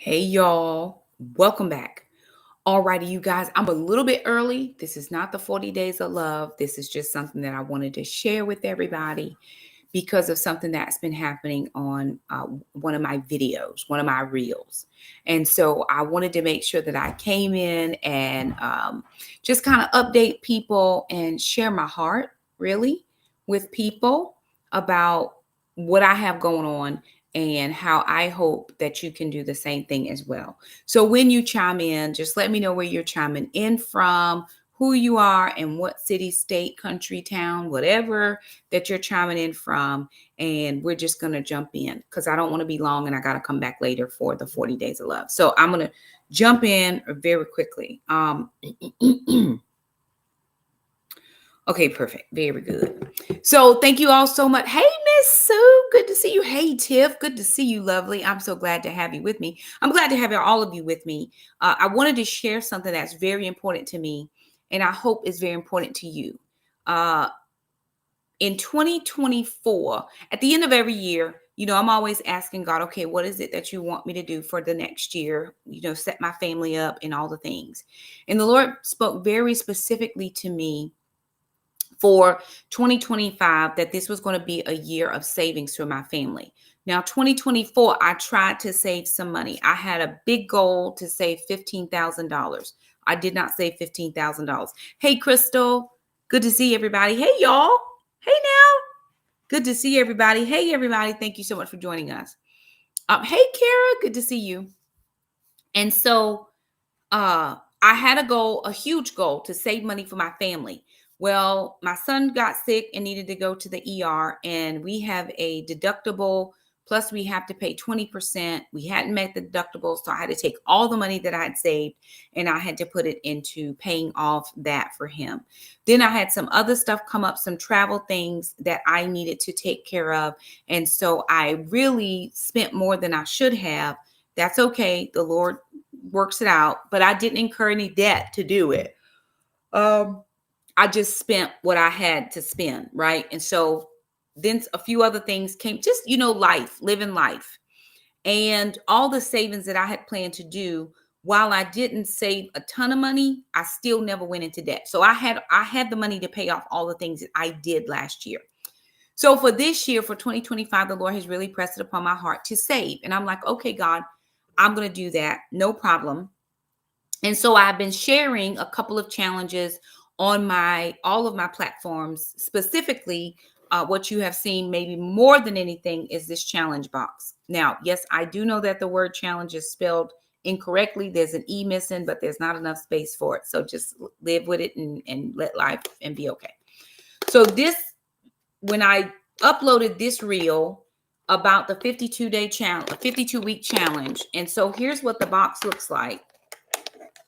Hey y'all, welcome back. Alrighty, you guys, I'm a little bit early. This is not the 40 days of love. This is just something that I wanted to share with everybody because of something that's been happening on one of my videos, one of my reels. And so I wanted to make sure that I came in and just kind of update people and share my heart really with people about what I have going on and how I hope that you can do the same thing as well. So when you chime in, just let me know where you're chiming in from, who you are, and what city, state, country, town, whatever that you're chiming in from. And we're just going to jump in because I don't want to be long and I got to come back later for the 40 days of love. So I'm going to jump in very quickly. Okay, perfect. Very good. So thank you all so much. Hey, Miss Sue, good to see you. Hey, Tiff, good to see you, lovely. I'm so glad to have you with me. I'm glad to have all of you with me. I wanted to share something that's very important to me, and I hope is very important to you. In 2024, at the end of every year, I'm always asking God, okay, what is it that you want me to do for the next year? Set my family up and all the things. And the Lord spoke very specifically to me for 2025 that this was going to be a year of savings for my family. Now, 2024, I tried to save some money. I had a big goal to save $15,000. I did not save $15,000. Hey, Crystal. Good to see everybody. Hey, y'all. Hey, now. Good to see everybody. Hey, everybody. Thank you so much for joining us. Hey, Kara. Good to see you. And so I had a huge goal to save money for my family. Well, my son got sick and needed to go to the ER, and we have a deductible. Plus, we have to pay 20%. We hadn't met the deductible, so I had to take all the money that I had saved and I had to put it into paying off that for him. Then I had some other stuff come up, some travel things that I needed to take care of. And so I really spent more than I should have. That's okay. The Lord works it out, but I didn't incur any debt to do it. I just spent what I had to spend, right? And so then a few other things came, just, living life. And all the savings that I had planned to do, while I didn't save a ton of money, I still never went into debt. So I had the money to pay off all the things that I did last year. So for this year, for 2025, the Lord has really pressed it upon my heart to save. And I'm like, okay, God, I'm going to do that. No problem. And so I've been sharing a couple of challenges on all of my platforms. Specifically, what you have seen maybe more than anything is this challenge box. Now, yes, I do know that the word challenge is spelled incorrectly. There's an E missing, but there's not enough space for it. So just live with it and let life and be okay. So when I uploaded this reel about the 52-day challenge, 52-week challenge. And so here's what the box looks like.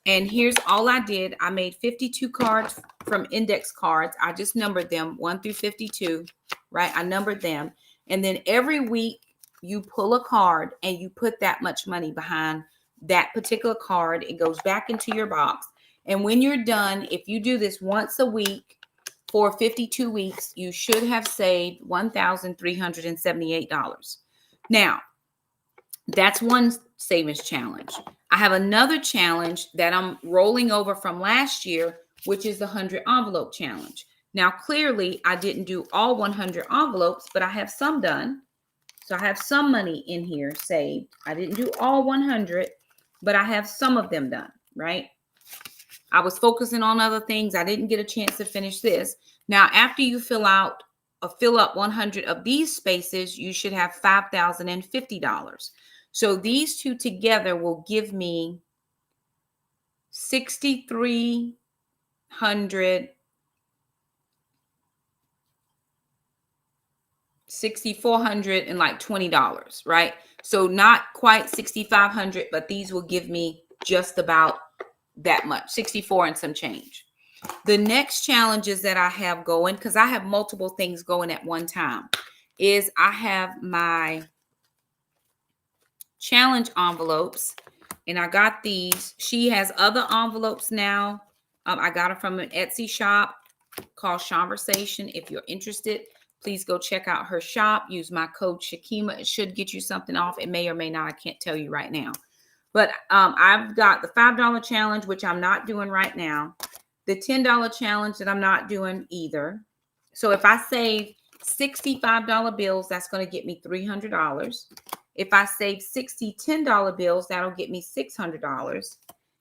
And here's all I did. I made 52 cards from index cards. I just numbered them 1 through 52, right? I numbered them. And then every week you pull a card and you put that much money behind that particular card. It goes back into your box. And when you're done, if you do this once a week for 52 weeks, you should have saved $1,378. Now, that's one savings challenge. I have another challenge that I'm rolling over from last year, which is the 100 envelope challenge. Now, clearly, I didn't do all 100 envelopes, but I have some done. So I have some money in here saved. I didn't do all 100, but I have some of them done, right? I was focusing on other things. I didn't get a chance to finish this. Now, after you fill up 100 of these spaces, you should have $5,050. So these two together will give me $6,400 and like $20, right? So not quite $6,500, but these will give me just about that much, 64 and some change. The next challenges that I have going, because I have multiple things going at one time, is I have my challenge envelopes, and I got these. She has other envelopes now. I got them from an Etsy shop called Conversation. If you're interested, please go check out her shop. Use my code Shakema. It should get you something off. It may or may not. I can't tell you right now. But I've got the $5 challenge, which I'm not doing right now. The $10 challenge that I'm not doing either. So if I save $65 bills, that's going to get me $300. If I save 60 $10 bills, that'll get me $600.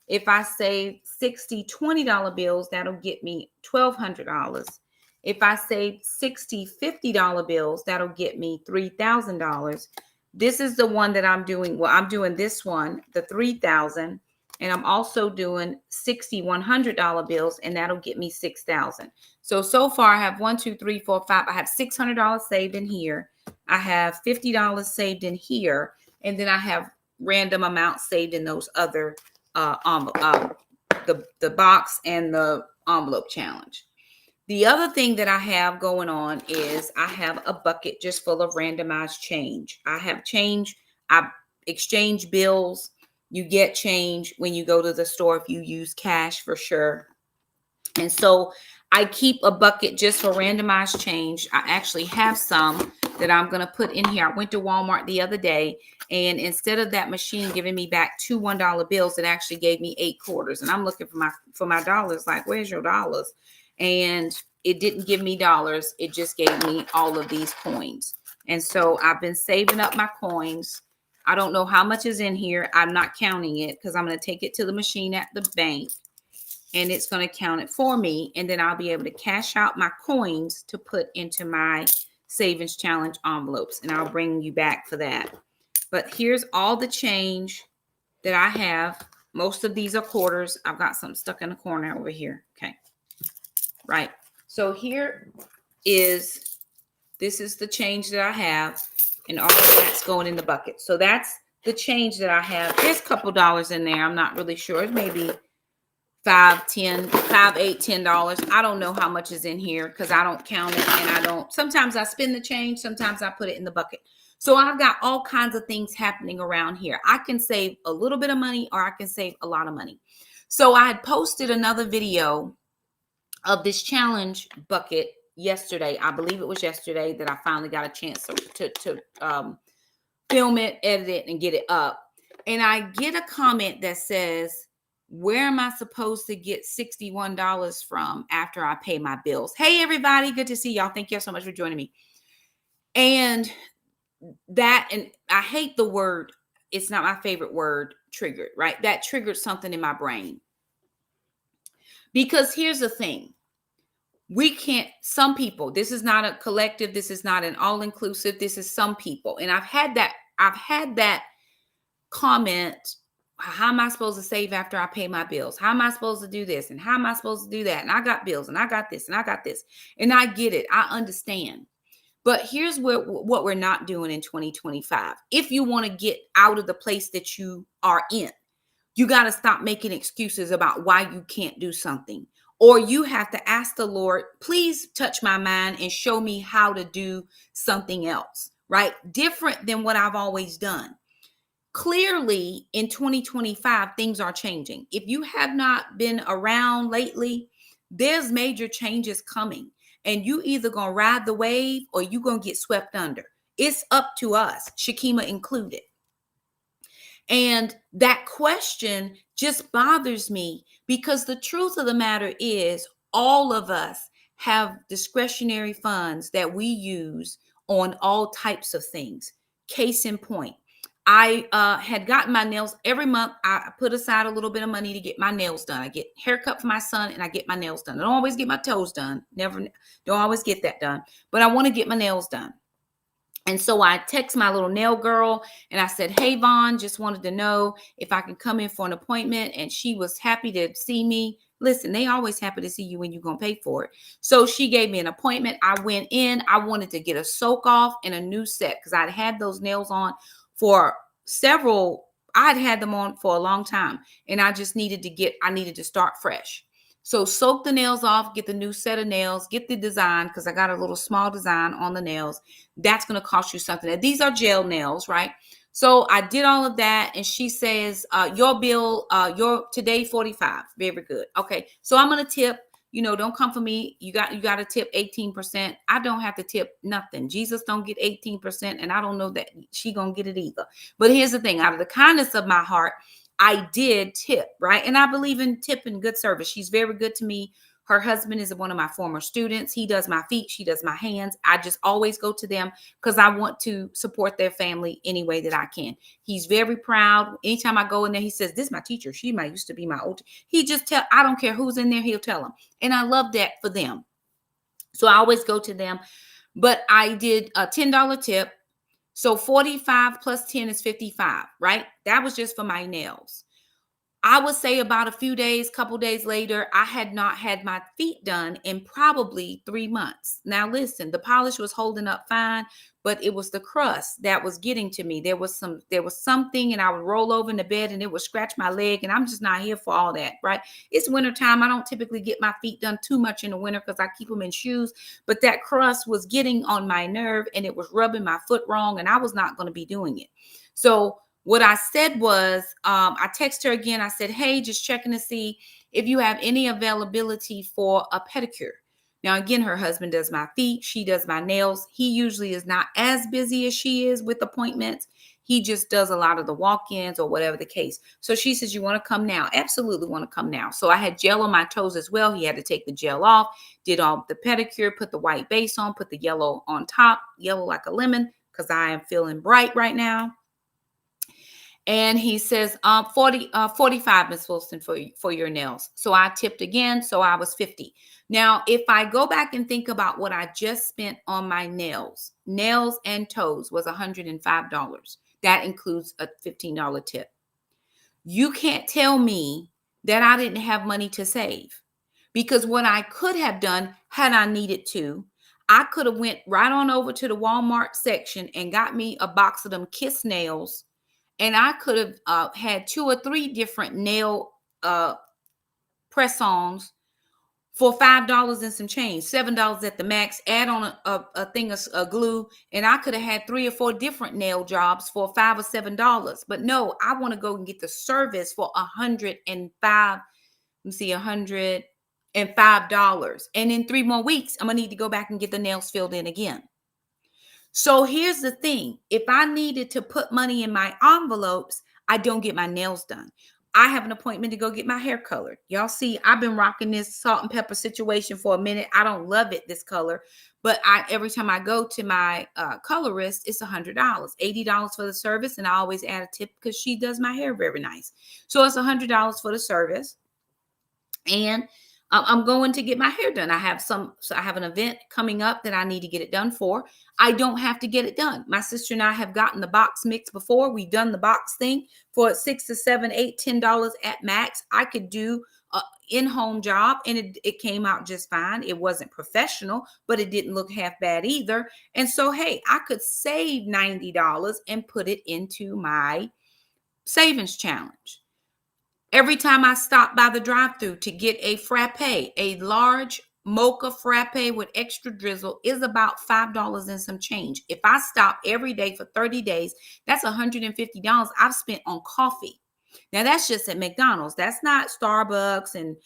If I save 60 $20 bills, that'll get me $1,200. If I save 60 $50 bills, that'll get me $3,000. This is the one that I'm doing. Well, I'm doing this one, the 3,000, and I'm also doing 60 $100 bills, and that'll get me 6,000. So far I have 1, 2, 3, 4, 5. I have $600 saved in here. I have $50 saved in here, and then I have random amounts saved in those other the box and the envelope challenge. The other thing that I have going on is I have a bucket just full of randomized change. I have change. I exchange bills. You get change when you go to the store if you use cash, for sure. And so I keep a bucket just for randomized change. I actually have some that I'm going to put in here. I went to Walmart the other day, and instead of that machine giving me back 2 $1 bills, it actually gave me 8 quarters. And I'm looking for my dollars, like, where's your dollars? And it didn't give me dollars. It just gave me all of these coins. And so I've been saving up my coins. I don't know how much is in here. I'm not counting it because I'm going to take it to the machine at the bank, and it's going to count it for me. And then I'll be able to cash out my coins to put into my savings challenge envelopes. And I'll bring you back for that. But here's all the change that I have. Most of these are quarters. I've got some stuck in the corner over here. Okay. Right. So this is the change that I have, and all of that's going in the bucket. So that's the change that I have. There's a couple dollars in there. I'm not really sure. It's maybe $5, $8, $10. I don't know how much is in here because I don't count it, and sometimes I spend the change. Sometimes I put it in the bucket. So I've got all kinds of things happening around here. I can save a little bit of money, or I can save a lot of money. So I had posted another video of this challenge bucket yesterday. I believe it was yesterday that I finally got a chance to film it, edit it, and get it up. And I get a comment that says, where am I supposed to get $61 from after I pay my bills? Hey, everybody. Good to see y'all. Thank you so much for joining me. And I hate the word. It's not my favorite word, triggered, right? That triggered something in my brain. Because here's the thing. Some people, this is not a collective. This is not an all-inclusive. This is some people. And I've had that comment. How am I supposed to save after I pay my bills? How am I supposed to do this? And how am I supposed to do that? And I got bills, and I got this, and I got this. And I get it. I understand. But here's what we're not doing in 2025. If you want to get out of the place that you are in, you got to stop making excuses about why you can't do something. Or you have to ask the Lord, please touch my mind and show me how to do something else, right? Different than what I've always done. Clearly, in 2025, things are changing. If you have not been around lately, there's major changes coming. And you either going to ride the wave or you going to get swept under. It's up to us, Shakema included. And that question just bothers me because the truth of the matter is all of us have discretionary funds that we use on all types of things. Case in point, I had gotten my nails every month. I put aside a little bit of money to get my nails done. I get haircut for my son and I get my nails done. I don't always get my toes done. Don't always get that done, but I want to get my nails done. And so I text my little nail girl and I said, hey, Vaughn, just wanted to know if I can come in for an appointment. And she was happy to see me. Listen, they always happy to see you when you're going to pay for it. So she gave me an appointment. I went in. I wanted to get a soak off and a new set because I'd had those nails on for I'd had them on for a long time. And I just needed to start fresh. So soak the nails off, get the new set of nails, get the design, because I got a little small design on the nails. That's going to cost you something. And these are gel nails, right? So I did all of that. And she says, your bill, your today, $45. Very good. Okay. So I'm going to tip don't come for me. You got to tip 18%. I don't have to tip nothing. Jesus don't get 18%, and I don't know that she gonna get it either. But here's the thing: out of the kindness of my heart, I did tip, right? And I believe in tipping good service. She's very good to me. Her husband is one of my former students. He does my feet, she does my hands. I just always go to them because I want to support their family any way that I can. He's very proud. Anytime I go in there, he says, "This is my teacher. She might used to be my old." He just I don't care who's in there, he'll tell them. And I love that for them. So I always go to them. But I did a $10 tip. So 45 plus 10 is 55, right? That was just for my nails. I would say about a few days, couple days later, I had not had my feet done in probably 3 months. Now, listen, the polish was holding up fine, but it was the crust that was getting to me. There was something, and I would roll over in the bed and it would scratch my leg. And I'm just not here for all that, right? It's wintertime. I don't typically get my feet done too much in the winter because I keep them in shoes. But that crust was getting on my nerve and it was rubbing my foot wrong, and I was not going to be doing it. So what I said was, I texted her again. I said, "Hey, just checking to see if you have any availability for a pedicure." Now, again, her husband does my feet. She does my nails. He usually is not as busy as she is with appointments. He just does a lot of the walk-ins or whatever the case. So she says, "You want to come now?" Absolutely want to come now. So I had gel on my toes as well. He had to take the gel off, did all the pedicure, put the white base on, put the yellow on top, yellow like a lemon, because I am feeling bright right now. And he says, 45, Miss Wilson, for your nails. So I tipped again. So I was 50. Now, if I go back and think about what I just spent on my nails and toes was $105. That includes a $15 tip. You can't tell me that I didn't have money to save, because what I could have done had I needed to, I could have went right on over to the Walmart section and got me a box of them Kiss nails. And I could have had 2 or 3 different nail press-ons for $5 and some change, $7 at the max. Add on a thing of glue, and I could have had 3 or 4 different nail jobs for $5 or $7. But no, I want to go and get the service for $105. Let me see, $105. And in 3 more weeks, I'm gonna need to go back and get the nails filled in again. So here's the thing. If I needed to put money in my envelopes, I don't get my nails done. I have an appointment to go get my hair colored. Y'all see, I've been rocking this salt and pepper situation for a minute. I don't love it, this color, but every time I go to my colorist, it's $100, $80 for the service. And I always add a tip because she does my hair very nice. So it's $100 for the service. And I'm going to get my hair done. I have an event coming up that I need to get it done for. I don't have to get it done. My sister and I have gotten the box mix before. We've done the box thing for $6 to $7, $8, $10 at max. I could do an in-home job, and it came out just fine. It wasn't professional, but it didn't look half bad either. And so, hey, I could save $90 and put it into my savings challenge. Every time I stop by the drive-thru to get a frappe, a large mocha frappe with extra drizzle is about $5 and some change. If I stop every day for 30 days, that's $150 I've spent on coffee. Now, that's just at McDonald's. That's not Starbucks and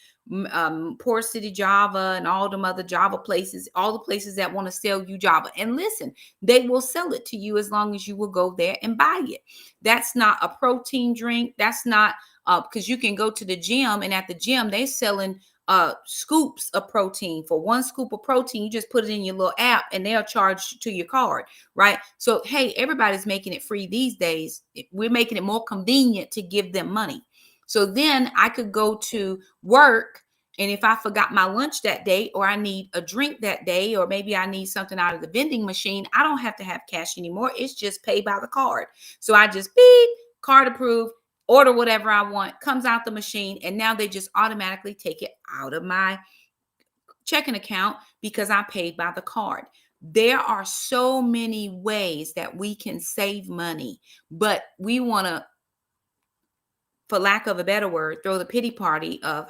Port City Java and all them other Java places, all the places that want to sell you Java. And listen, they will sell it to you as long as you will go there and buy it. That's not a protein drink. That's not because you can go to the gym, and at the gym, they're selling scoops of protein. For 1 scoop of protein, you just put it in your little app and they'll charge to your card, right? So, hey, everybody's making it free these days. We're making it more convenient to give them money. So then I could go to work, and if I forgot my lunch that day, or I need a drink that day, or maybe I need something out of the vending machine, I don't have to have cash anymore. It's just pay by the card. So I just beep, card approved, order whatever I want, comes out the machine, and now they just automatically take it out of my checking account because I paid by the card. There are so many ways that we can save money, but we want to, for lack of a better word, throw the pity party of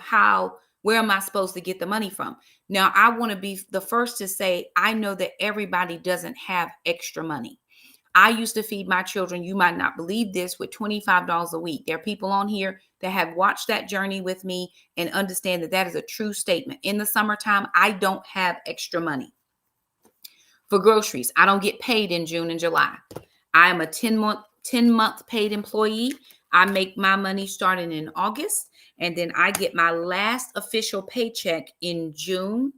where am I supposed to get the money from? Now, I want to be the first to say, I know that everybody doesn't have extra money. I used to feed my children, you might not believe this, with $25 a week. There are people on here that have watched that journey with me and understand that that is a true statement. In the summertime, I don't have extra money for groceries. I don't get paid in June and July. I am a 10-month paid employee. I make my money starting in August, and then I get my last official paycheck in June.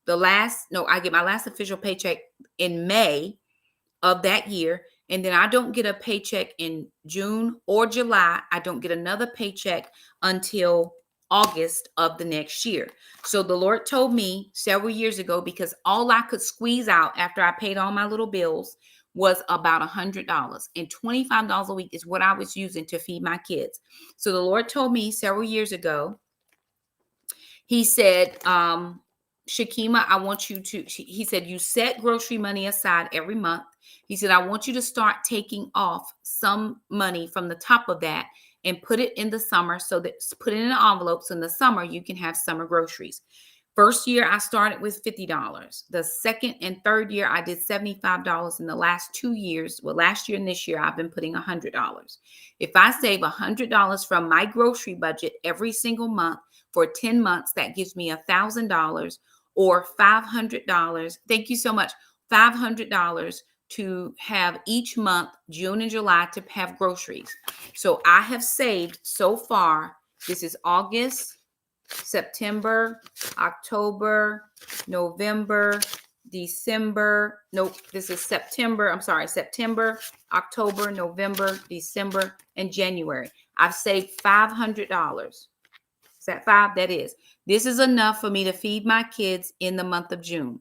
I get my last official paycheck in May of that year. And then I don't get a paycheck in June or July. I don't get another paycheck until August of the next year. So the Lord told me several years ago, because all I could squeeze out after I paid all my little bills was about $100, and $25 a week is what I was using to feed my kids. So the Lord told me several years ago, he said, Shakema, I want you to, he said, you set grocery money aside every month. He said, I want you to start taking off some money from the top of that and put it in the summer, so that put it in an envelope. So in the summer, you can have summer groceries. First year, I started with $50. The second and third year, I did $75. In the last 2 years, well, last year and this year, I've been putting $100. If I save $100 from my grocery budget every single month for 10 months, that gives me $1,000 or $500. Thank you so much. $500 to have each month, June and July, to have groceries. So I have saved so far, this is August, September, October, November, December. Nope, this is September. I'm sorry, September, October, November, December, and January. I've saved $500. Is that five? That is. This is enough for me to feed my kids in the month of June,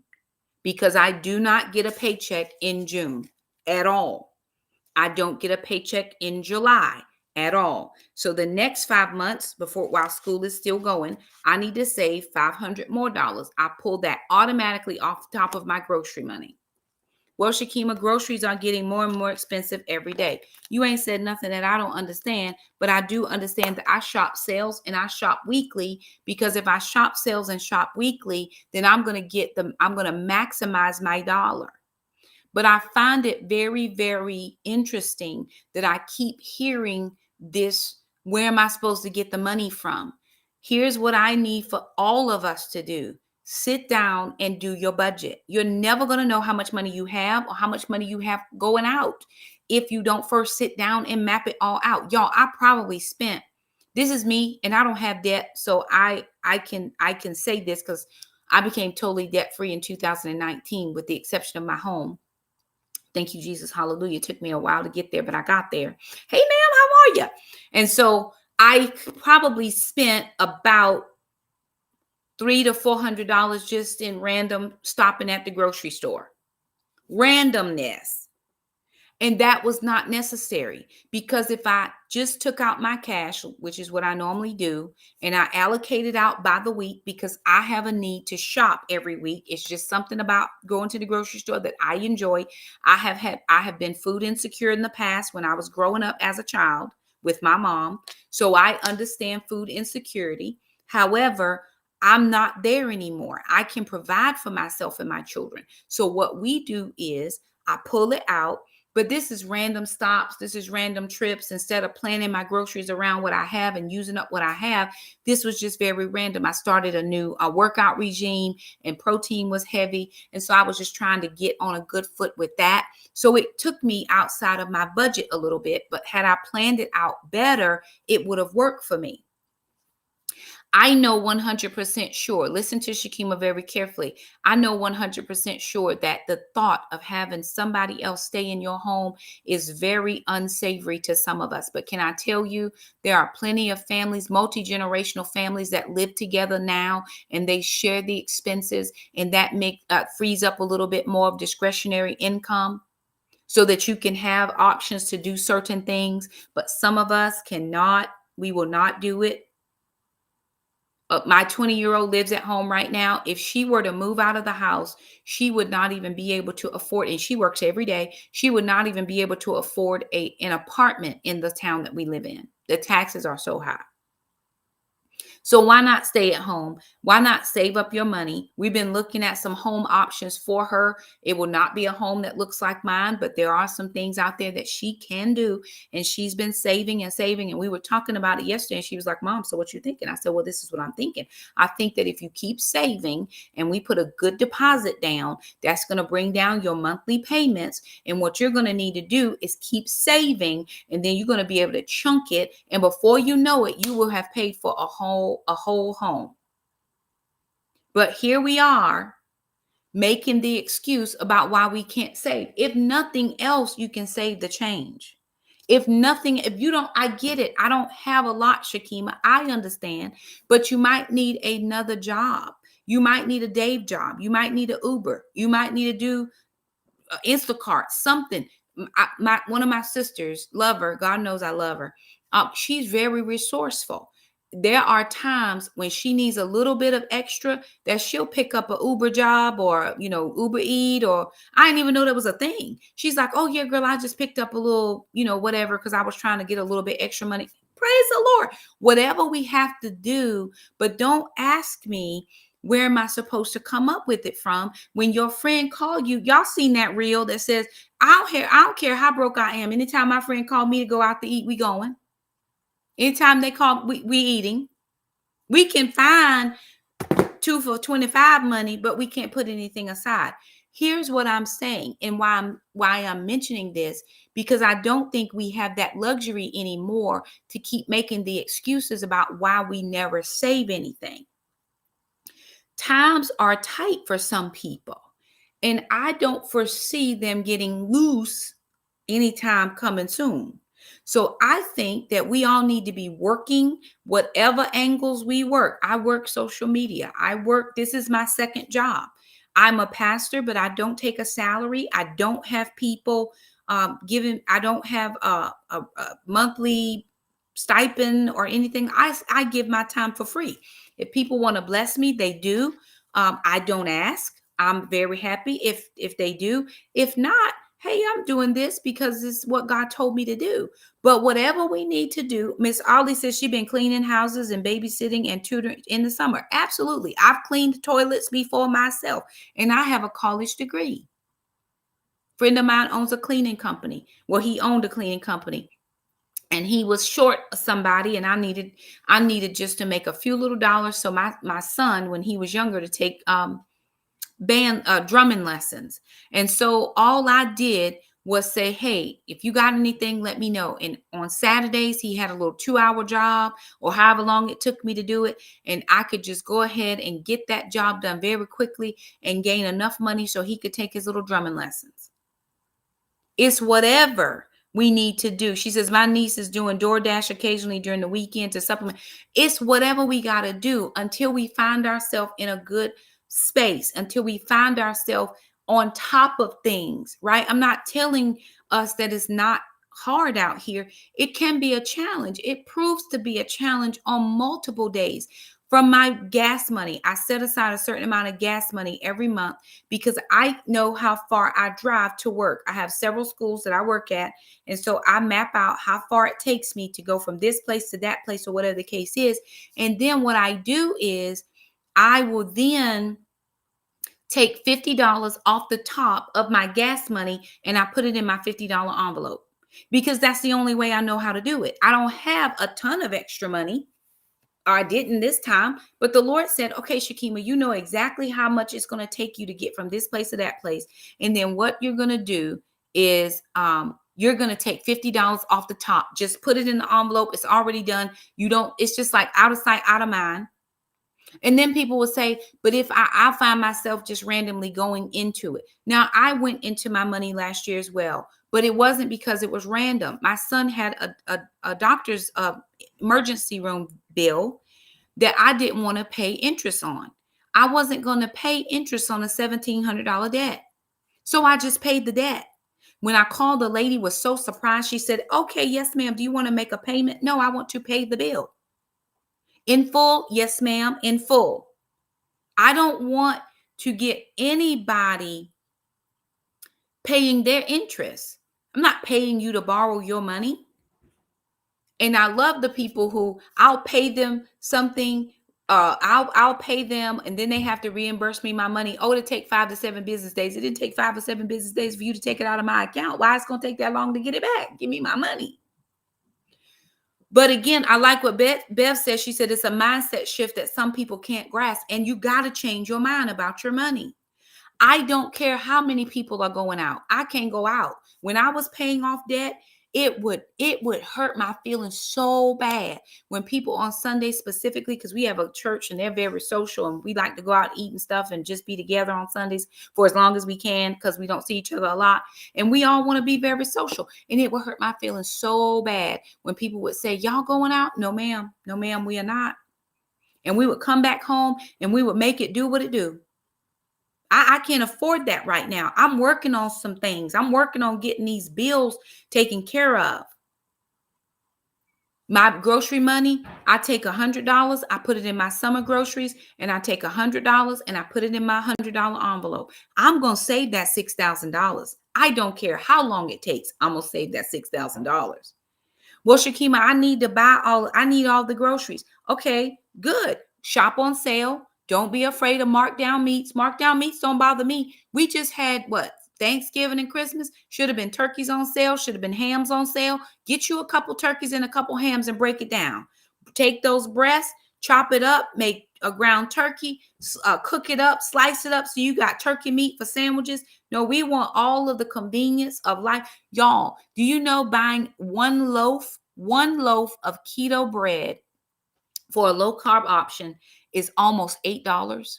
because I do not get a paycheck in June at all. I don't get a paycheck in July at all. So the next 5 months while school is still going, I need to save $500 more. I pull that automatically off the top of my grocery money. Well, Shakema, groceries are getting more and more expensive every day. You ain't said nothing that I don't understand, but I do understand that I shop sales and I shop weekly, because if I shop sales and shop weekly, then I'm going to maximize my dollar. But I find it very, very interesting that I keep hearing this. Where am I supposed to get the money from? Here's what I need for all of us to do. Sit down and do your budget. You're never going to know how much money you have or how much money you have going out if you don't first sit down and map it all out. Y'all, I probably spent, this is me, and I don't have debt, so I can say this because I became totally debt free in 2019, with the exception of my home. Thank you, Jesus. Hallelujah. It took me a while to get there, but I got there. Hey, ma'am, how are you? And so I probably spent about $300 to $400 just in random stopping at the grocery store. Randomness. And that was not necessary, because if I just took out my cash, which is what I normally do, and I allocated out by the week, because I have a need to shop every week. It's just something about going to the grocery store that I enjoy. I have been food insecure in the past when I was growing up as a child with my mom. So I understand food insecurity. However, I'm not there anymore. I can provide for myself and my children. So what we do is I pull it out. But this is random stops. This is random trips. Instead of planning my groceries around what I have and using up what I have, this was just very random. I started a new workout regime, and protein was heavy. And so I was just trying to get on a good foot with that. So it took me outside of my budget a little bit. But had I planned it out better, it would have worked for me. I know 100% sure, listen to Shakema very carefully. I know 100% sure that the thought of having somebody else stay in your home is very unsavory to some of us. But can I tell you, there are plenty of families, multi-generational families, that live together now, and they share the expenses, and that frees up a little bit more of discretionary income, so that you can have options to do certain things. But some of us cannot. We will not do it. My 20-year-old lives at home right now. If she were to move out of the house, she would not even be able to afford, and she works every day, she would not even be able to afford an apartment in the town that we live in. The taxes are so high. So why not stay at home? Why not save up your money? We've been looking at some home options for her. It will not be a home that looks like mine, but there are some things out there that she can do. And she's been saving and saving. And we were talking about it yesterday. And she was like, Mom, so what you thinking? I said, well, this is what I'm thinking. I think that if you keep saving and we put a good deposit down, that's going to bring down your monthly payments. And what you're going to need to do is keep saving, and then you're going to be able to chunk it. And before you know it, you will have paid for a whole home. But here we are making the excuse about why we can't save. If nothing else, you can save the change. If nothing, if you don't, I get it. I don't have a lot, Shakema. I understand. But you might need another job. You might need a day job. You might need an Uber. You might need to do Instacart, something. One of my sisters, love her. God knows I love her. She's very resourceful. There are times when she needs a little bit of extra that she'll pick up a Uber job, or Uber Eat, or I didn't even know that was a thing. She's like, oh yeah, girl, I just picked up a little, whatever, because I was trying to get a little bit extra money. Praise the Lord. Whatever we have to do, but don't ask me where am I supposed to come up with it from when your friend called you. Y'all seen that reel that says, I don't care how broke I am. Anytime my friend called me to go out to eat, we going. Anytime they call, we eating. We can find 2 for $25 money, but we can't put anything aside. Here's what I'm saying, and why I'm mentioning this, because I don't think we have that luxury anymore to keep making the excuses about why we never save anything. Times are tight for some people, and I don't foresee them getting loose anytime coming soon. So I think that we all need to be working whatever angles we work. I work social media. This is my second job. I'm a pastor, but I don't take a salary. I don't have people I don't have a monthly stipend or anything. I give my time for free. If people want to bless me, they do. I don't ask. I'm very happy if they do. If not, hey, I'm doing this because it's what God told me to do. But whatever we need to do, Miss Ollie says she's been cleaning houses and babysitting and tutoring in the summer. Absolutely. I've cleaned toilets before myself, and I have a college degree. Friend of mine owns a cleaning company. Well, he owned a cleaning company, and he was short somebody, and I needed just to make a few little dollars. So my son, when he was younger, to take drumming lessons. And so all I did was say, hey, if you got anything, let me know. And on Saturdays, he had a little 2-hour job, or however long it took me to do it. And I could just go ahead and get that job done very quickly and gain enough money so he could take his little drumming lessons. It's whatever we need to do. She says, my niece is doing DoorDash occasionally during the weekend to supplement. It's whatever we got to do until we find ourselves in a good space, until we find ourselves on top of things, right? I'm not telling us that it's not hard out here. It can be a challenge. It proves to be a challenge on multiple days. From my gas money, I set aside a certain amount of gas money every month because I know how far I drive to work. I have several schools that I work at. And so I map out how far it takes me to go from this place to that place, or whatever the case is. And then what I do is I will then take $50 off the top of my gas money, and I put it in my $50 envelope, because that's the only way I know how to do it. I don't have a ton of extra money. I didn't this time, but the Lord said, okay, Shakema, you know exactly how much it's going to take you to get from this place to that place. And then what you're going to do is you're going to take $50 off the top. Just put it in the envelope. It's already done. It's just like out of sight, out of mind. And then people will say, but if I find myself just randomly going into it. Now, I went into my money last year as well, but it wasn't because it was random. My son had a doctor's emergency room bill that I didn't want to pay interest on. I wasn't going to pay interest on a $1,700 debt. So I just paid the debt. When I called, the lady was so surprised. She said, okay, yes, ma'am. Do you want to make a payment? No, I want to pay the bill. In full? Yes, ma'am, in full. I don't want to get anybody paying their interest. I'm not paying you to borrow your money. And I love the people who I'll pay them something. I'll pay them, and then they have to reimburse me my money. Oh, it'll take 5 to 7 business days. It didn't take 5 or 7 business days for you to take it out of my account. Why it's gonna take that long to get it back? Give me my money. But again, I like what Bev says. She said it's a mindset shift that some people can't grasp, and you got to change your mind about your money. I don't care how many people are going out. I can't go out. When I was paying off debt, it would hurt my feelings so bad when people on Sunday specifically, because we have a church and they're very social and we like to go out, eat and stuff and just be together on Sundays for as long as we can because we don't see each other a lot. And we all want to be very social. And it would hurt my feelings so bad when people would say, y'all going out? No, ma'am. No, ma'am, we are not. And we would come back home and we would make it do what it do. I can't afford that right now. I'm working on some things. I'm working on getting these bills taken care of. My grocery money, I take $100, I put it in my summer groceries, and I take $100 and I put it in my $100 envelope. I'm going to save that $6,000. I don't care how long it takes. I'm going to save that $6,000. Well, Shakema, I need all the groceries. Okay, good. Shop on sale. Don't be afraid of markdown meats. Markdown meats don't bother me. We just had Thanksgiving and Christmas. Should have been turkeys on sale. Should have been hams on sale. Get you a couple turkeys and a couple hams and break it down. Take those breasts, chop it up, make a ground turkey, cook it up, slice it up so you got turkey meat for sandwiches. No, we want all of the convenience of life. Y'all, do you know buying one loaf of keto bread for a low carb option is almost $8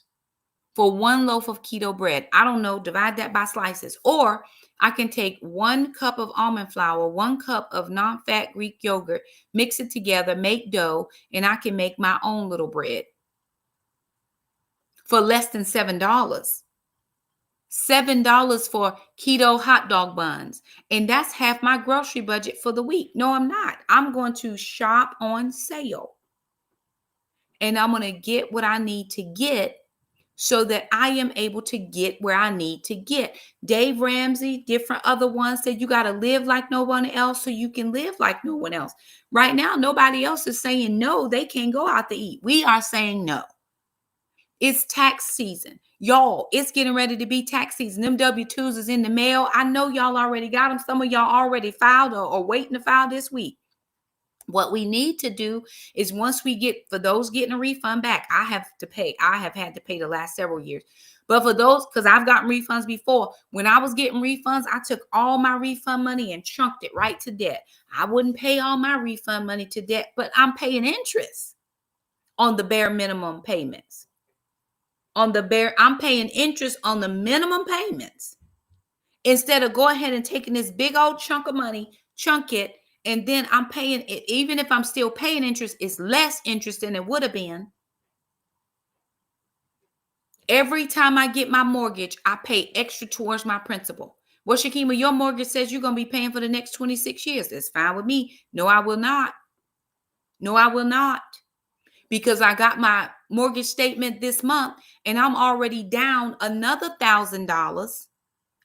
for one loaf of keto bread? I don't know, divide that by slices. Or I can take 1 cup of almond flour, 1 cup of non-fat Greek yogurt, mix it together, make dough, and I can make my own little bread for less than $7. $7 for keto hot dog buns. And that's half my grocery budget for the week. No, I'm not. I'm going to shop on sale. And I'm going to get what I need to get so that I am able to get where I need to get. Dave Ramsey, different other ones said you got to live like no one else so you can live like no one else. Right now, nobody else is saying no, they can't go out to eat. We are saying no. It's tax season. Y'all, it's getting ready to be tax season. Them W-2s is in the mail. I know y'all already got them. Some of y'all already filed or waiting to file this week. What we need to do is once we get, for those getting a refund back, I have had to pay the last several years. But for those, because I've gotten refunds before, when I was getting refunds, I took all my refund money and chunked it right to debt. I wouldn't pay all my refund money to debt, but I'm paying interest on the bare minimum payments. I'm paying interest on the minimum payments instead of go ahead and taking this big old chunk of money, chunk it, and then I'm paying it. Even if I'm still paying interest, it's less interest than it would have been. Every time I get my mortgage, I pay extra towards my principal. Well, Shakema, your mortgage says you're going to be paying for the next 26 years. That's fine with me. No, I will not. No, I will not. Because I got my mortgage statement this month and I'm already down another $1,000.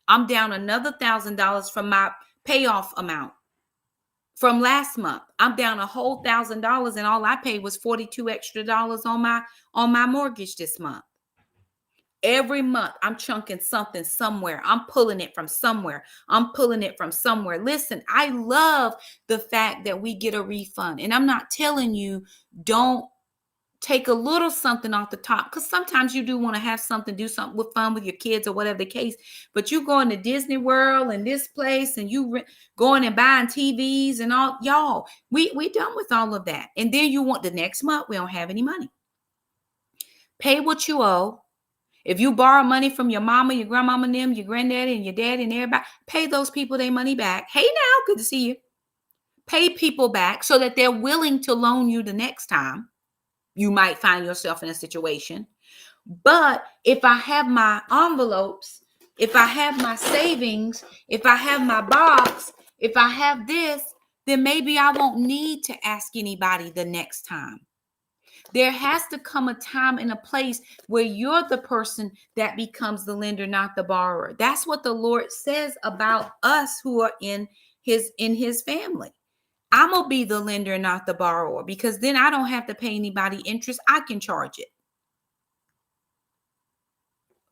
I'm down another $1,000 from my payoff amount from last month. I'm down a whole $1,000 and all I paid was $42 extra on my mortgage this month. Every month I'm chunking something somewhere. I'm pulling it from somewhere. Listen, I love the fact that we get a refund. And I'm not telling you don't take a little something off the top, because sometimes you do want to have something, do something with fun with your kids or whatever the case. But you going to Disney World and this place and you going and buying TVs and all, y'all, we done with all of that. And then you want the next month, we don't have any money. Pay what you owe. If you borrow money from your mama, your grandmama, and them, your granddaddy and your daddy and everybody, pay those people their money back. Hey now, good to see you. Pay people back so that they're willing to loan you the next time you might find yourself in a situation. But if I have my envelopes, if I have my savings, if I have my box, if I have this, then maybe I won't need to ask anybody the next time. There has to come a time and a place where you're the person that becomes the lender, not the borrower. That's what the Lord says about us who are in his family. I'm going to be the lender, not the borrower, because then I don't have to pay anybody interest. I can charge it.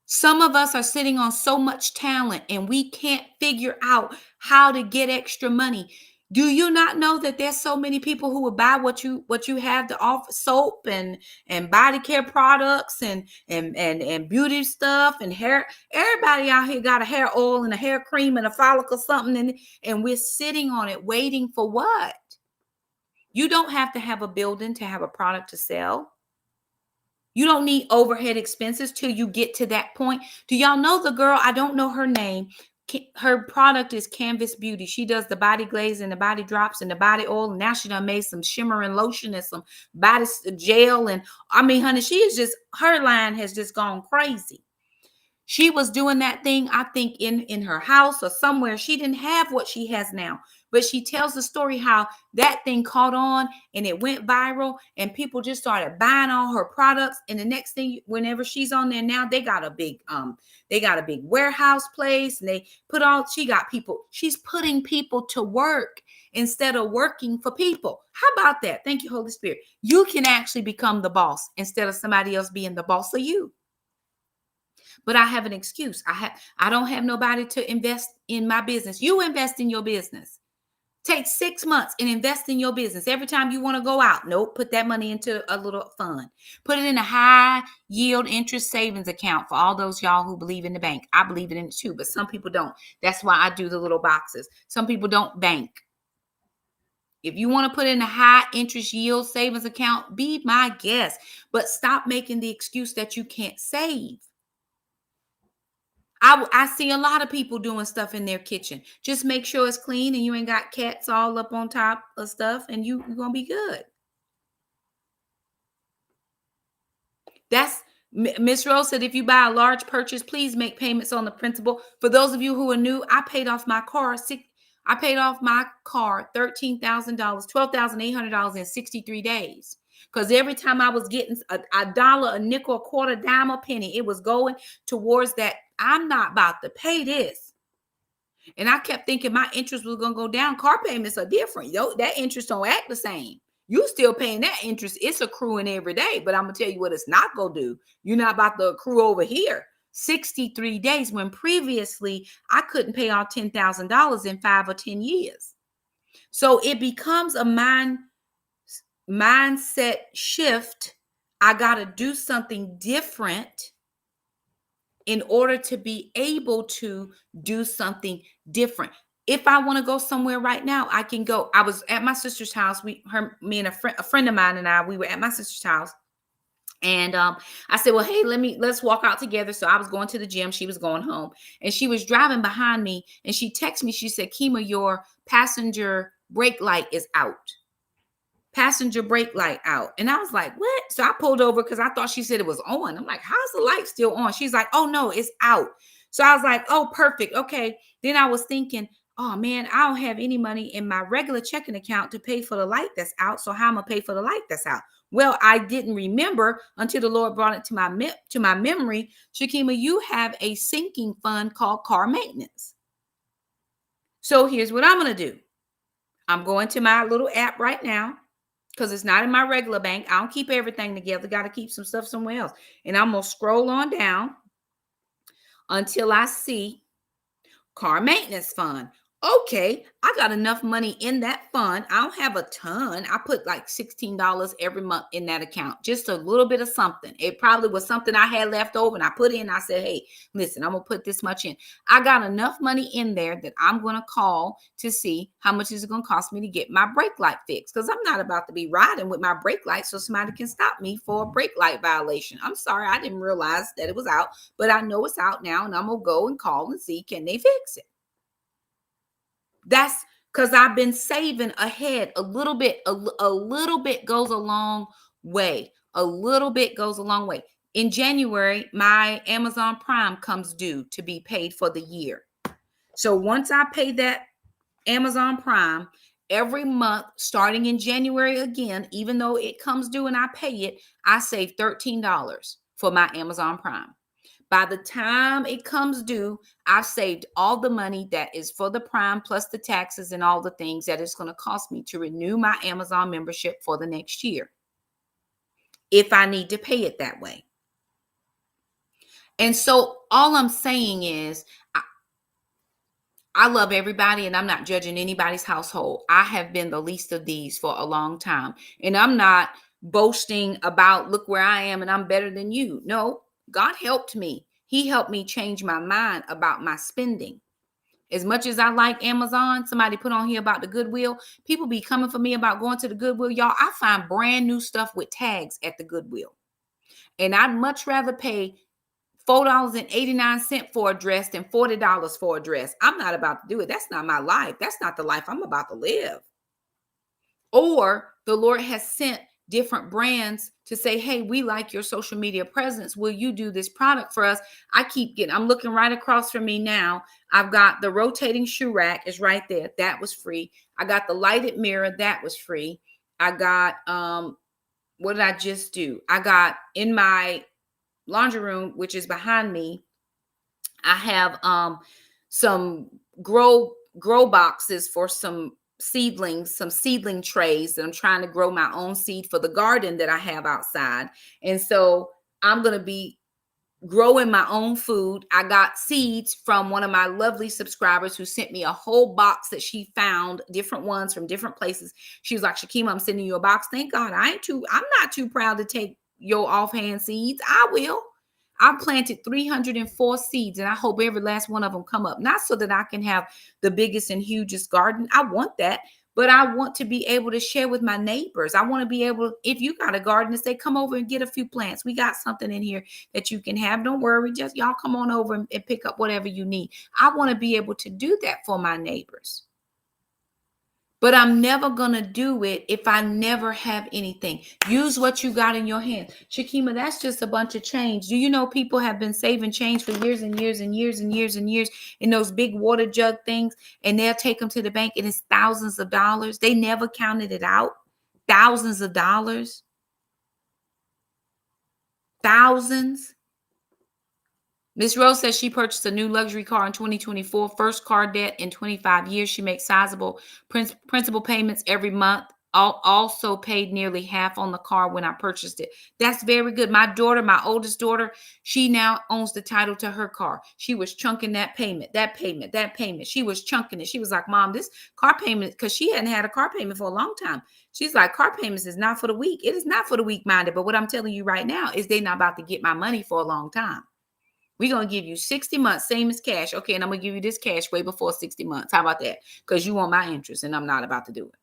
Some of us are sitting on so much talent and we can't figure out how to get extra money. Do you not know that there's so many people who will buy what you have to offer, soap and body care products and beauty stuff and hair. Everybody out here got a hair oil and a hair cream and a follicle something, and we're sitting on it waiting for what? You don't have to have a building to have a product to sell. You don't need overhead expenses till you get to that point. Do y'all know the girl? I don't know her name. Her product is Canvas Beauty. She does the body glaze and the body drops and the body oil. And now she done made some shimmering lotion and some body gel. And I mean, honey, she is just, her line has just gone crazy. She was doing that thing, I think, in her house or somewhere. She didn't have what she has now. But she tells the story how that thing caught on and it went viral and people just started buying all her products. And the next thing, whenever she's on there now, they got a big warehouse place, and she's putting people to work instead of working for people. How about that? Thank you, Holy Spirit. You can actually become the boss instead of somebody else being the boss of you. But I have an excuse. I don't have nobody to invest in my business. You invest in your business. Take 6 months and invest in your business. Every time you want to go out, nope, put that money into a little fund. Put it in a high yield interest savings account for all those y'all who believe in the bank. I believe in it too, but some people don't. That's why I do the little boxes. Some people don't bank. If you want to put in a high interest yield savings account, be my guest. But stop making the excuse that you can't save. I see a lot of people doing stuff in their kitchen. Just make sure it's clean and you ain't got cats all up on top of stuff, and you're going to be good. That's Miss Rose said, if you buy a large purchase, please make payments on the principal. For those of you who are new, I paid off my car $13,000, $12,800 in 63 days. Because every time I was getting a dollar, a nickel, a quarter, dime, a penny, it was going towards that. I'm not about to pay this. And I kept thinking my interest was going to go down. Car payments are different. That interest don't act the same. You still paying that interest. It's accruing every day. But I'm going to tell you what it's not going to do. You're not about to accrue over here. 63 days when previously I couldn't pay off $10,000 in 5 or 10 years. So it becomes a mindset shift. I got to do something different in order to be able to do something different. If I want to go somewhere right now, I can go. I was at my sister's house. Me and a friend of mine and I, we were at my sister's house. And I said, well, hey, let's walk out together. So I was going to the gym. She was going home. And she was driving behind me. And she texted me. She said, Kima, your passenger brake light is out. Passenger brake light out. And I was like, what? So I pulled over because I thought she said it was on. I'm like, how's the light still on? She's like, oh no, it's out. So I was like, oh, perfect. Okay. Then I was thinking, oh man, I don't have any money in my regular checking account to pay for the light that's out. So how am I gonna pay for the light that's out? Well, I didn't remember until the Lord brought it to my memory. Shakema, you have a sinking fund called car maintenance. So here's what I'm gonna do. I'm going to my little app right now, because it's not in my regular bank. I don't keep everything together. Got to keep some stuff somewhere else. And I'm going to scroll on down until I see car maintenance fund. Okay, I got enough money in that fund. I don't have a ton. I put like $16 every month in that account, just a little bit of something. It probably was something I had left over and I put in. I said, hey, listen, I'm going to put this much in. I got enough money in there that I'm going to call to see how much is it going to cost me to get my brake light fixed, because I'm not about to be riding with my brake light so somebody can stop me for a brake light violation. I'm sorry, I didn't realize that it was out, but I know it's out now, and I'm going to go and call and see, can they fix it? That's because I've been saving ahead a little bit. A little bit goes a long way. A little bit goes a long way. In January, my Amazon Prime comes due to be paid for the year. So once I pay that Amazon Prime, every month starting in January again, even though it comes due and I pay it, I save $13 for my Amazon Prime. By the time it comes due, I've saved all the money that is for the prime plus the taxes and all the things that it's going to cost me to renew my Amazon membership for the next year, if I need to pay it that way. And so all I'm saying is, I love everybody and I'm not judging anybody's household. I have been the least of these for a long time. And I'm not boasting about, look where I am and I'm better than you. No, God helped me. He helped me change my mind about my spending. As much as I like Amazon, somebody put on here about the Goodwill. People be coming for me about going to the Goodwill. Y'all, I find brand new stuff with tags at the Goodwill. And I'd much rather pay $4.89 for a dress than $40 for a dress. I'm not about to do it. That's not my life. That's not the life I'm about to live. Or the Lord has sent different brands to say, hey, we like your social media presence. Will you do this product for us? I'm looking right across from me now. I've got the rotating shoe rack is right there. That was free. I got the lighted mirror. That was free. I got, what did I just do? I got in my laundry room, which is behind me, I have some grow boxes for some seedlings, some seedling trays that I'm trying to grow my own seed for the garden that I have outside. And so I'm going to be growing my own food. I got seeds from one of my lovely subscribers who sent me a whole box that she found, different ones from different places. She was like, Shakema, I'm sending you a box. Thank God. I'm not too proud to take your offhand seeds. I will. I've planted 304 seeds and I hope every last one of them come up. Not so that I can have the biggest and hugest garden. I want that. But I want to be able to share with my neighbors. I want to be able, if you got a garden, to say, come over and get a few plants. We got something in here that you can have. Don't worry. Just y'all come on over and pick up whatever you need. I want to be able to do that for my neighbors. But I'm never going to do it if I never have anything. Use what you got in your hand. Shakema, that's just a bunch of change. Do you know people have been saving change for years and years and years and years and years in those big water jug things, and they'll take them to the bank and it's thousands of dollars. They never counted it out. Thousands of dollars. Thousands. Miss Rose says she purchased a new luxury car in 2024, first car debt in 25 years. She makes sizable principal payments every month. Also paid nearly half on the car when I purchased it. That's very good. My daughter, my oldest daughter, she now owns the title to her car. She was chunking that payment, that payment, that payment. She was chunking it. She was like, Mom, this car payment, because she hadn't had a car payment for a long time. She's like, car payments is not for the weak. It is not for the weak-minded. But what I'm telling you right now is they're not about to get my money for a long time. We're going to give you 60 months, same as cash. Okay, and I'm going to give you this cash way before 60 months. How about that? Because you want my interest, and I'm not about to do it.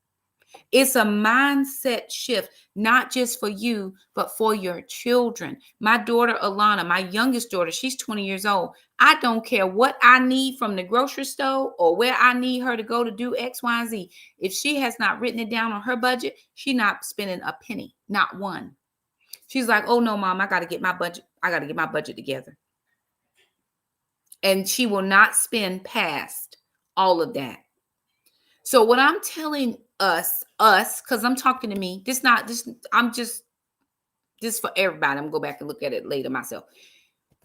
It's a mindset shift, not just for you, but for your children. My daughter, Alana, my youngest daughter, she's 20 years old. I don't care what I need from the grocery store or where I need her to go to do X, Y, and Z. If she has not written it down on her budget, she's not spending a penny, not one. She's like, oh no, Mom, I got to get my budget. I got to get my budget together. And she will not spend past all of that. So what I'm telling us, because I'm talking to me, this for everybody. I'm gonna go back and look at it later myself.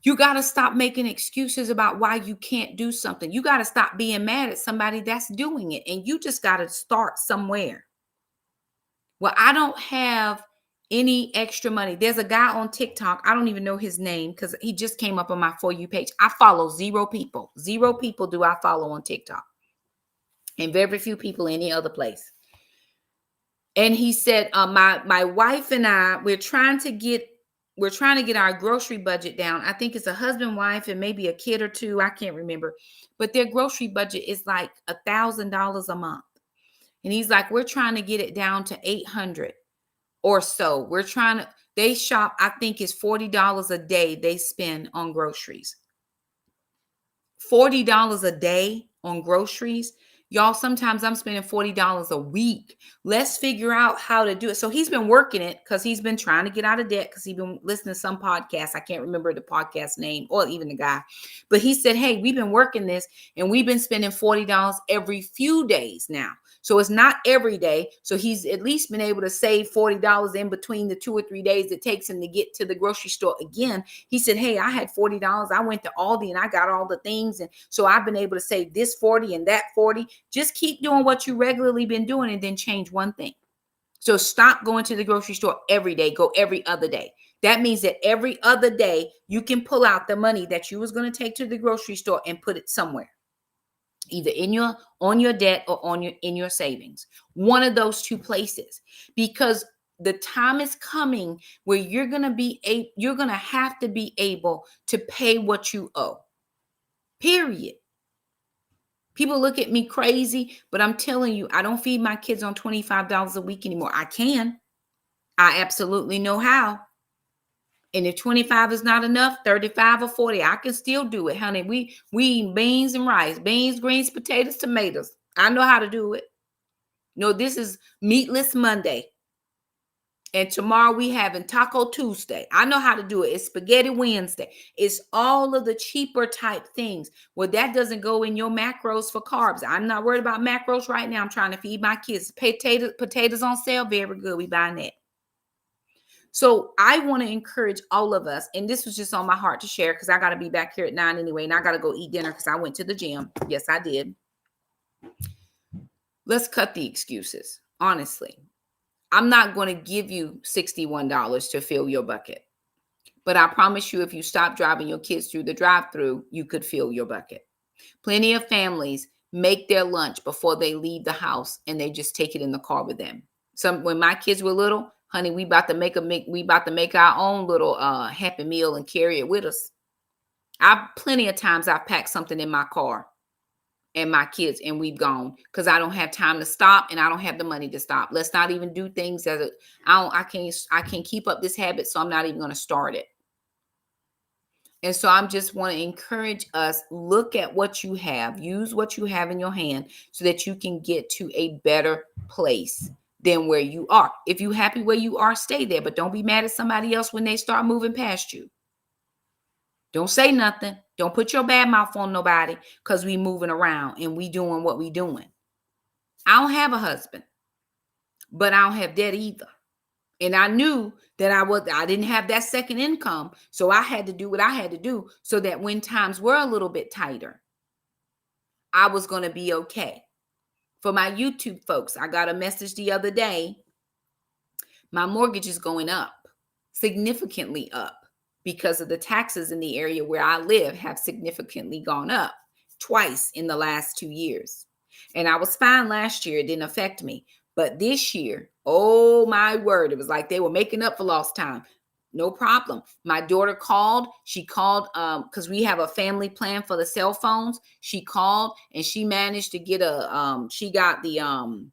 You got to stop making excuses about why you can't do something. You got to stop being mad at somebody that's doing it. And you just got to start somewhere. Well, I don't have any extra money. There's a guy on TikTok. I don't even know his name because he just came up on my For You page. I follow 0 people. 0 people do I follow on TikTok. And very few people any other place. And he said, my wife and I, we're trying to get our grocery budget down. I think it's a husband, wife, and maybe a kid or two. I can't remember. But their grocery budget is like $1,000 a month. And he's like, we're trying to get it down to $800 or so. They shop, I think it's $40 a day they spend on groceries. $40 a day on groceries. Y'all, sometimes I'm spending $40 a week. Let's figure out how to do it. So he's been working it because he's been trying to get out of debt because he's been listening to some podcasts. I can't remember the podcast name or even the guy. But he said, hey, we've been working this and we've been spending $40 every few days now. So it's not every day. So he's at least been able to save $40 in between the 2 or 3 days it takes him to get to the grocery store again. He said, hey, I had $40. I went to Aldi and I got all the things. And so I've been able to save this 40 and that 40. Just keep doing what you regularly been doing and then change one thing. So stop going to the grocery store every day. Go every other day. That means that every other day you can pull out the money that you was going to take to the grocery store and put it somewhere. Either on your debt or in your savings. One of those two places. Because the time is coming where you're going to have to be able to pay what you owe. Period. People look at me crazy, but I'm telling you, I don't feed my kids on $25 a week anymore. I can. I absolutely know how. And if 25 is not enough, 35 or 40, I can still do it, honey. We eat beans and rice, beans, greens, potatoes, tomatoes. I know how to do it. No, this is Meatless Monday. And tomorrow we having Taco Tuesday. I know how to do it. It's Spaghetti Wednesday. It's all of the cheaper type things. Well, that doesn't go in your macros for carbs. I'm not worried about macros right now. I'm trying to feed my kids. Potatoes on sale. Very good. We buying that. So I want to encourage all of us, and this was just on my heart to share because I got to be back here at 9 anyway, and I got to go eat dinner because I went to the gym. Yes, I did. Let's cut the excuses. Honestly, I'm not going to give you $61 to fill your bucket, but I promise you, if you stop driving your kids through the drive-through, you could fill your bucket. Plenty of families make their lunch before they leave the house, and they just take it in the car with them. When my kids were little, honey, we about to make our own little Happy Meal and carry it with us. Plenty of times I've packed something in my car and my kids, and we've gone because I don't have time to stop and I don't have the money to stop. Let's not even do things I can't keep up this habit, so I'm not even going to start it. And so I'm just want to encourage us, look at what you have, use what you have in your hand so that you can get to a better place than where you are. If you're happy where you are, stay there, but don't be mad at somebody else when they start moving past you. Don't say nothing. Don't put your bad mouth on nobody because we moving around and we doing what we doing. I don't have a husband, but I don't have debt either. And I knew that I didn't have that second income. So I had to do what I had to do so that when times were a little bit tighter, I was going to be okay. For my YouTube folks, I got a message the other day. My mortgage is going up, significantly up, because of the taxes in the area where I live have significantly gone up twice in the last 2 years. And I was fine last year. It didn't affect me. But this year, oh my word, it was like they were making up for lost time. No problem. My daughter called. She called because we have a family plan for the cell phones. She called and she managed to get she got the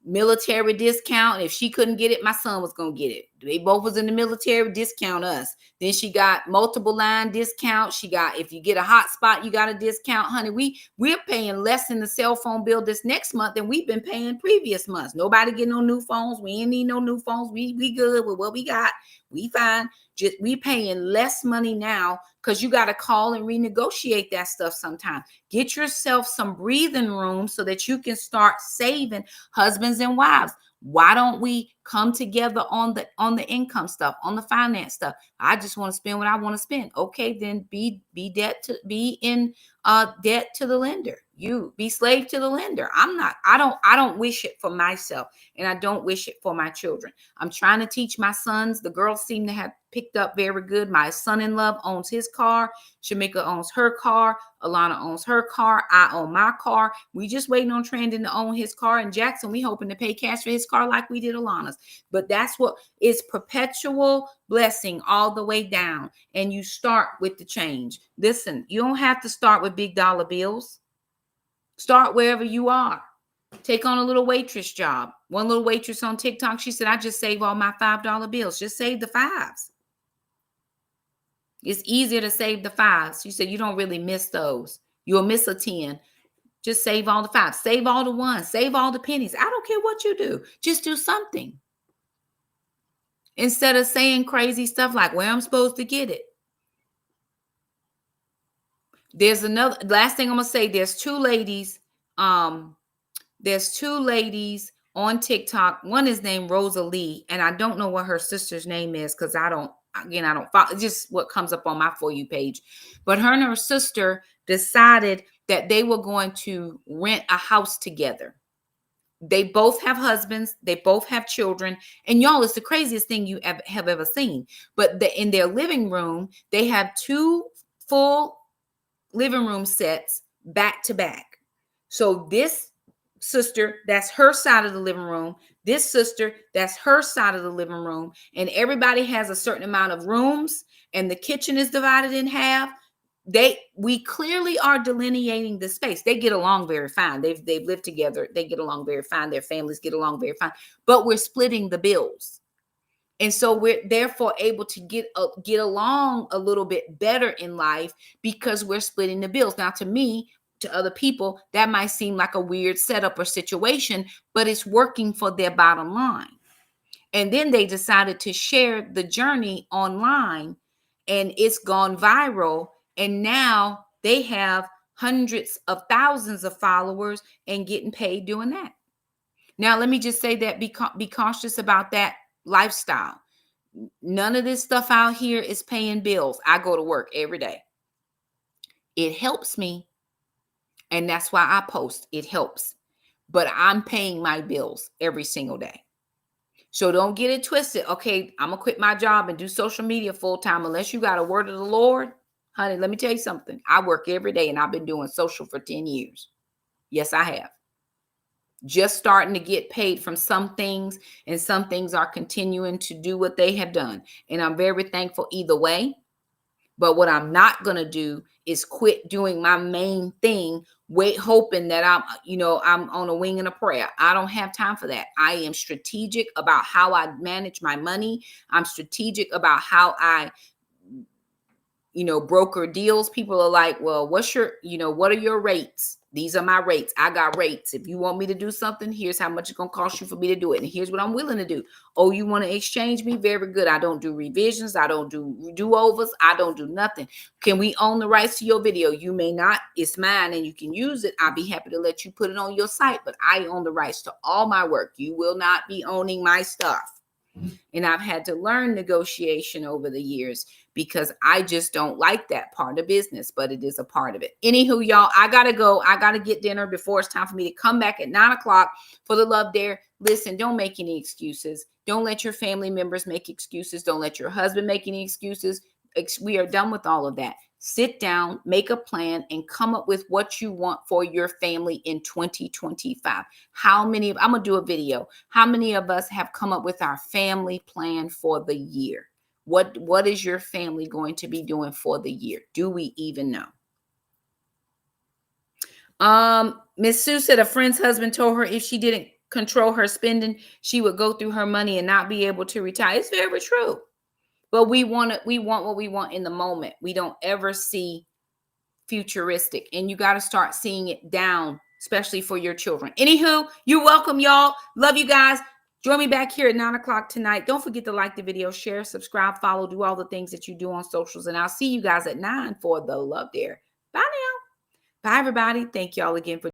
military discount. If she couldn't get it, my son was going to get it. They both was in the military, discount us. Then she got multiple line discount. She got, if you get a hotspot, you got a discount. Honey, we're paying less in the cell phone bill this next month than we've been paying previous months. Nobody getting no new phones. We ain't need no new phones. We good with what we got. We fine. Just we paying less money now because you got to call and renegotiate that stuff sometime. Get yourself some breathing room so that you can start saving. Husbands and wives, why don't we come together on the income stuff, on the finance stuff? I just want to spend what I want to spend. Okay, then be in debt to the lender. You be slave to the lender. I don't wish it for myself, and I don't wish it for my children. I'm trying to teach my sons. The girls seem to have picked up very good. My son-in-law owns his car. Shamika owns her car. Alana owns her car. I own my car. We just waiting on Trandon to own his car. In Jackson, we hoping to pay cash for his car like we did Alana's. But that's what is perpetual blessing all the way down. And you start with the change. Listen, you don't have to start with big dollar bills. Start wherever you are. Take on a little waitress job. One little waitress on TikTok, she said, I just save all my $5 bills. Just save the fives. It's easier to save the fives. She said, you don't really miss those. You'll miss a 10. Just save all the 5, save all the 1, save all the pennies. I don't care what you do. Just do something. Instead of saying crazy stuff like where I'm supposed to get it. There's another last thing I'm gonna say. There's two ladies on TikTok. One is named Rosalie, and I don't know what her sister's name is because I don't follow, it's just what comes up on my For You page. But her and her sister decided that they were going to rent a house together. They both have husbands, they both have children, and y'all, it's the craziest thing you have ever seen. But in their living room, they have 2 full living room sets back to back. So this sister, that's her side of the living room. This sister, that's her side of the living room. And everybody has a certain amount of rooms, and the kitchen is divided in half. We clearly are delineating the space. They get along very fine. They've lived together. They get along very fine. Their families get along very fine. But we're splitting the bills. And so we're therefore able to get along a little bit better in life because we're splitting the bills. Now, to me, to other people, that might seem like a weird setup or situation, but it's working for their bottom line. And then they decided to share the journey online, and it's gone viral. And now they have hundreds of thousands of followers and getting paid doing that. Now, let me just say that be cautious about that lifestyle. None of this stuff out here is paying bills. I go to work every day. It helps me. And that's why I post. It helps. But I'm paying my bills every single day. So don't get it twisted. Okay, I'm going to quit my job and do social media full time unless you got a word of the Lord. Honey, let me tell you something. I work every day and I've been doing social for 10 years. Yes, I have. Just starting to get paid from some things, and some things are continuing to do what they have done. And I'm very thankful either way. But what I'm not going to do is quit doing my main thing, hoping that I'm on a wing and a prayer. I don't have time for that. I am strategic about how I manage my money. I'm strategic about how I broker deals. People are like, well, what are your rates? These are my rates. I got rates. If you want me to do something, here's how much it's going to cost you for me to do it. And here's what I'm willing to do. Oh, you want to exchange me? Very good. I don't do revisions. I don't do do-overs. I don't do nothing. Can we own the rights to your video? You may not. It's mine and you can use it. I'll be happy to let you put it on your site, but I own the rights to all my work. You will not be owning my stuff. And I've had to learn negotiation over the years because I just don't like that part of business, but it is a part of it. Anywho, y'all, I got to go. I got to get dinner before it's time for me to come back at 9 o'clock for the Love Dare. Listen, don't make any excuses. Don't let your family members make excuses. Don't let your husband make any excuses. We are done with all of that. Sit down, make a plan, and come up with what you want for your family in 2025. I'm going to do a video. How many of us have come up with our family plan for the year? What is your family going to be doing for the year? Do we even know? Miss Sue said a friend's husband told her if she didn't control her spending, she would go through her money and not be able to retire. It's very true. But we want what we want in the moment. We don't ever see futuristic, and you got to start seeing it down, especially for your children. Anywho, you're welcome, y'all. Love you guys. Join me back here at 9 o'clock tonight. Don't forget to like the video, share, subscribe, follow, do all the things that you do on socials. And I'll see you guys at 9 for the Love Dare. Bye now. Bye, everybody. Thank y'all again for